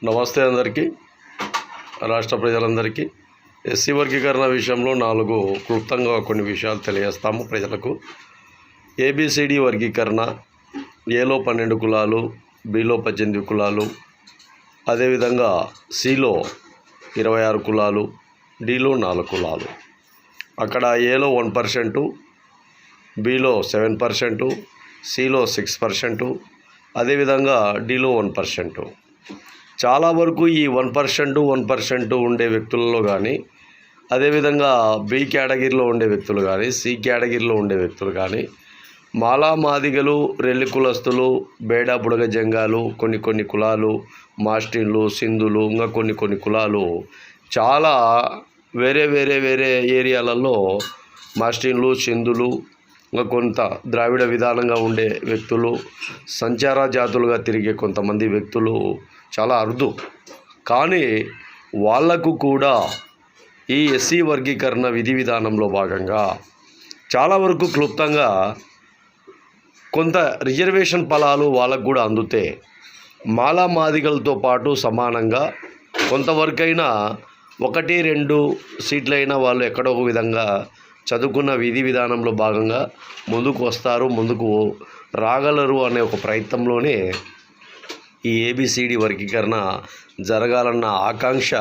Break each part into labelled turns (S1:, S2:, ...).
S1: నమస్తే అందరికీ, రాష్ట్ర ప్రజలందరికీ. ఎస్సీ వర్గీకరణ విషయంలో క్లుప్తంగా కొన్ని విషయాలు తెలియజేస్తాము ప్రజలకు. ఏబిసిడి వర్గీకరణ, ఏలో 12 కులాలు, బిలో 18 కులాలు, అదేవిధంగా సిలో 26 కులాలు, డిలో 4 కులాలు. అక్కడ ఏలో 1%, బిలో 7%, సిలో 6%, అదేవిధంగా డిలో 1%. చాలా వరకు ఈ 1% ఉండే వ్యక్తులలో కానీ, అదేవిధంగా బి కేటగిరీలో ఉండే వ్యక్తులు కానీ, సి కేటగిరీలో ఉండే వ్యక్తులు కానీ, మాలా మాదిగలు, రెల్లి కులస్తులు, బేడా బుడగ జంగాలు, కొన్ని కులాలు, మాస్టిన్లు, సింధులు, ఇంకా కొన్ని కులాలు చాలా వేరే ఏరియాలలో మాస్టిన్లు, సింధులు, ఇంకా కొంత ద్రావిడ విధానంగా ఉండే వ్యక్తులు, సంచార జాతులుగా తిరిగే కొంతమంది వ్యక్తులు చాలా అరుదు. కానీ వాళ్లకు కూడా ఈ ఎస్సీ వర్గీకరణ విధి విధానంలో భాగంగా చాలా వరకు క్లుప్తంగా కొంత రిజర్వేషన్ ఫలాలు వాళ్ళకు కూడా అందుతే మాలా మాదిగలతో పాటు సమానంగా కొంతవరకైనా 1-2 సీట్లైనా వాళ్ళు ఎక్కడో ఒక విధంగా చదువుకున్న విధి విధానంలో భాగంగా ముందుకు రాగలరు అనే ఒక ప్రయత్నంలోనే ఈ ఏబిసిడి వర్గీకరణ జరగాలన్న ఆకాంక్ష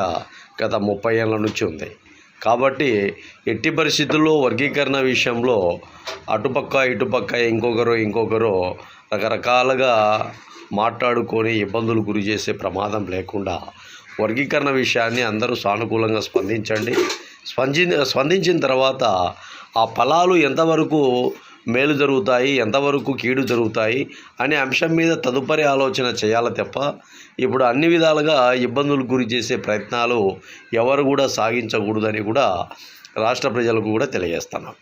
S1: గత 30 ఏళ్ళ నుంచి ఉంది. కాబట్టి ఎట్టి పరిస్థితుల్లో వర్గీకరణ విషయంలో అటుపక్క ఇటుపక్క ఇంకొకరు రకరకాలుగా మాట్లాడుకొని ఇబ్బందులు గురి చేసే ప్రమాదం లేకుండా వర్గీకరణ విషయాన్ని అందరూ సానుకూలంగా స్పందించిన తర్వాత ఆ ఫలాలు ఎంతవరకు మేలు జరుగుతాయి, ఎంతవరకు కీడు జరుగుతాయి అనే అంశం మీద తదుపరి ఆలోచన చేయాలి తప్ప ఇప్పుడు అన్ని విధాలుగా ఇబ్బందులు గురి చేసే ప్రయత్నాలు ఎవరు కూడా సాగించకూడదని కూడా రాష్ట్ర ప్రజలకు కూడా తెలియజేస్తున్నాం.